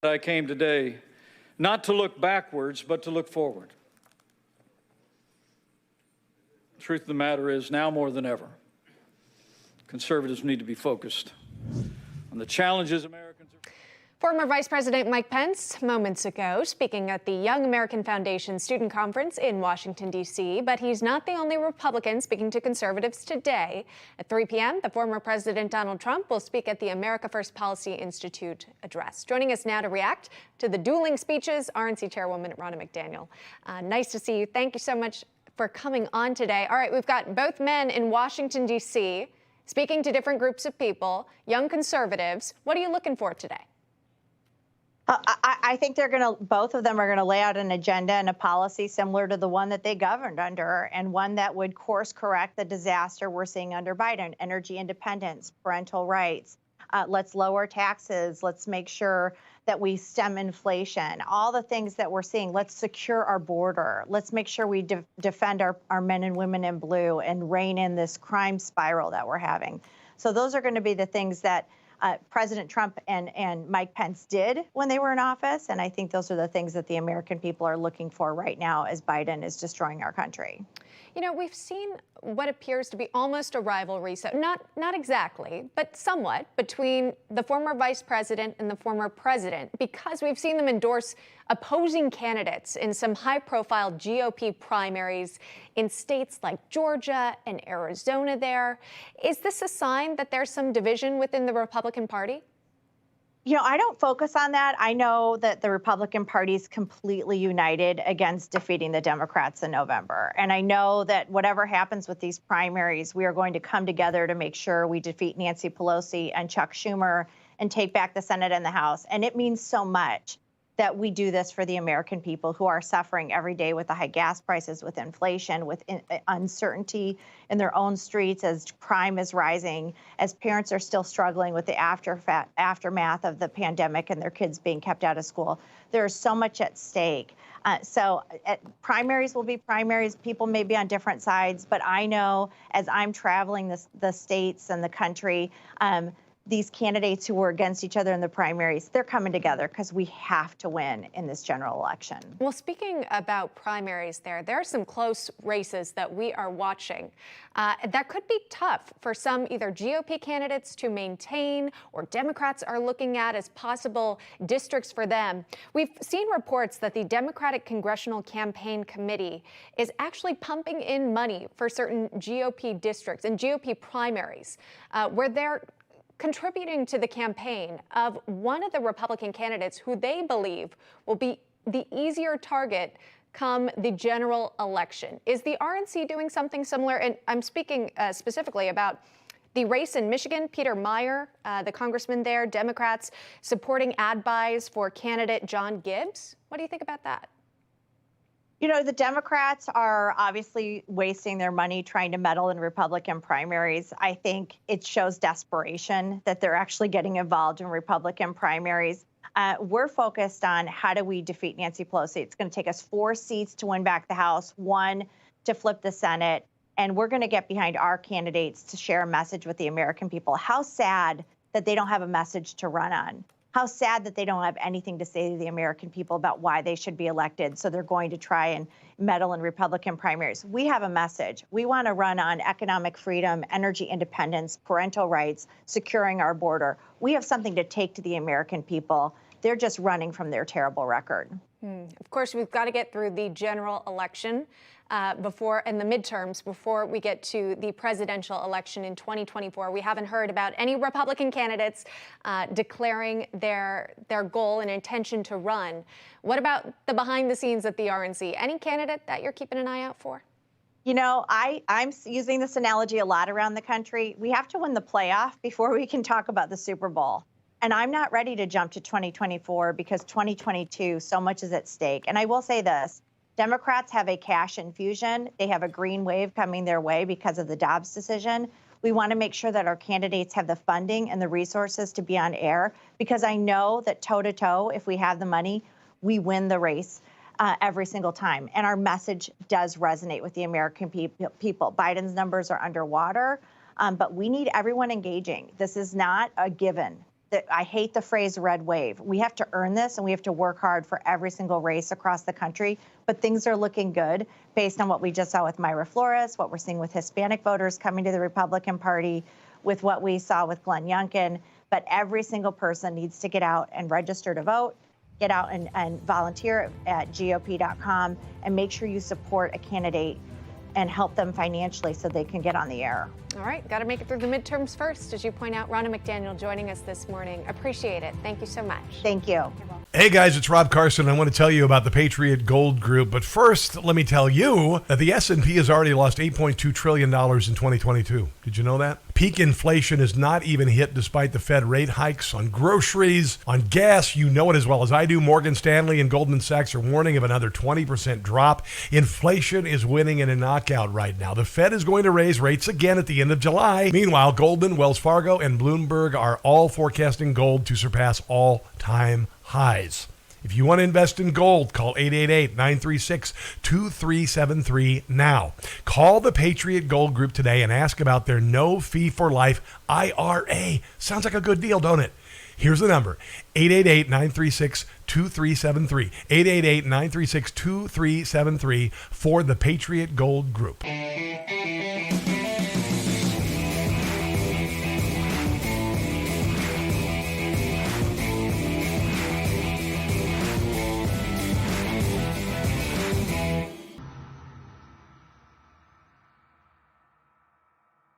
I came today not to look backwards, but to look forward. The truth of the matter is, now more than ever, conservatives need to be focused on the challenges Americans are. Former Vice President Mike Pence moments ago speaking at the Young American Foundation Student Conference in Washington, D.C., but he's not the only Republican speaking to conservatives today. At 3 p.m., the former President Donald Trump will speak at the America First Policy Institute address. Joining us now to react to the dueling speeches, RNC Chairwoman Ronna McDaniel. Nice to see you. Thank you so much for coming on today. All right, we've got both men in Washington, D.C., speaking to different groups of people, young conservatives. What are you looking for today? I think both of them are going to lay out an agenda and a policy similar to the one that they governed under, and one that would course correct the disaster we're seeing under Biden: energy independence, parental rights. Let's lower taxes. Let's make sure that we stem inflation. All the things that we're seeing. Let's secure our border. Let's make sure we defend our men and women in blue and rein in this crime spiral that we're having. So those are going to be the things that President Trump and Mike Pence did when they were in office. And I think those are the things that the American people are looking for right now as Biden is destroying our country. You know, we've seen what appears to be almost a rivalry, so not exactly, but somewhat, between the former vice president and the former president, because we've seen them endorse opposing candidates in some high-profile GOP primaries in states like Georgia and Arizona there. Is this a sign that there's some division within the Republican Party? You know, I don't focus on that. I know that the Republican Party is completely united against defeating the Democrats in November. And I know that whatever happens with these primaries, we are going to come together to make sure we defeat Nancy Pelosi and Chuck Schumer and take back the Senate and the House. And it means so much that we do this for the American people who are suffering every day with the high gas prices, with inflation, with uncertainty in their own streets, as crime is rising, as parents are still struggling with the aftermath of the pandemic and their kids being kept out of school. There is so much at stake. Primaries will be primaries. People may be on different sides, but I know as I'm traveling the states and the country, these candidates who were against each other in the primaries, they're coming together because we have to win in this general election. Well, speaking about primaries there are some close races that we are watching. That could be tough for some either GOP candidates to maintain or Democrats are looking at as possible districts for them. We've seen reports that the Democratic Congressional Campaign Committee is actually pumping in money for certain GOP districts and GOP primaries where they're contributing to the campaign of one of the Republican candidates who they believe will be the easier target come the general election. Is the RNC doing something similar? And I'm speaking specifically about the race in Michigan. Peter Meyer, the congressman there, Democrats supporting ad buys for candidate John Gibbs. What do you think about that? You know, the Democrats are obviously wasting their money trying to meddle in Republican primaries. I think it shows desperation that they're actually getting involved in Republican primaries. We're focused on how do we defeat Nancy Pelosi. It's going to take us 4 seats to win back the House, 1 to flip the Senate, and we're going to get behind our candidates to share a message with the American people. How sad that they don't have a message to run on. How sad that they don't have anything to say to the American people about why they should be elected. So they're going to try and meddle in Republican primaries. We have a message. We want to run on economic freedom, energy independence, parental rights, securing our border. We have something to take to the American people. They're just running from their terrible record. Of course, we've got to get through the general election and the midterms before we get to the presidential election in 2024. We haven't heard about any Republican candidates declaring their goal and intention to run. What about the behind the scenes at the RNC? Any candidate that you're keeping an eye out for? You know, I'm using this analogy a lot around the country. We have to win the playoff before we can talk about the Super Bowl. And I'm not ready to jump to 2024 because 2022, so much is at stake. And I will say this. Democrats have a cash infusion. They have a green wave coming their way because of the Dobbs decision. We want to make sure that our candidates have the funding and the resources to be on air, because I know that toe-to-toe, if we have the money, we win the race every single time. And our message does resonate with the American people. Biden's numbers are underwater, but we need everyone engaging. This is not a given. I hate the phrase red wave. We have to earn this, and we have to work hard for every single race across the country. But things are looking good based on what we just saw with Myra Flores, what we're seeing with Hispanic voters coming to the Republican Party, with what we saw with Glenn Youngkin. But every single person needs to get out and register to vote, get out and volunteer at GOP.com, and make sure you support a candidate and help them financially so they can get on the air. All right, got to make it through the midterms first. As you point out, Ronna McDaniel joining us this morning. Appreciate it. Thank you so much. Thank you. Hey guys, it's Rob Carson. I want to tell you about the Patriot Gold Group. But first, let me tell you that the S&P has already lost $8.2 trillion in 2022. Did you know that? Peak inflation is not even hit despite the Fed rate hikes on groceries, on gas. You know it as well as I do. Morgan Stanley and Goldman Sachs are warning of another 20% drop. Inflation is winning in a knockout right now. The Fed is going to raise rates again at the end of July. Meanwhile, Goldman, Wells Fargo, and Bloomberg are all forecasting gold to surpass all-time highs. If you want to invest in gold, call 888-936-2373 now. Call the Patriot Gold Group today and ask about their no-fee-for-life IRA. Sounds like a good deal, don't it? Here's the number, 888-936-2373. 888-936-2373 for the Patriot Gold Group.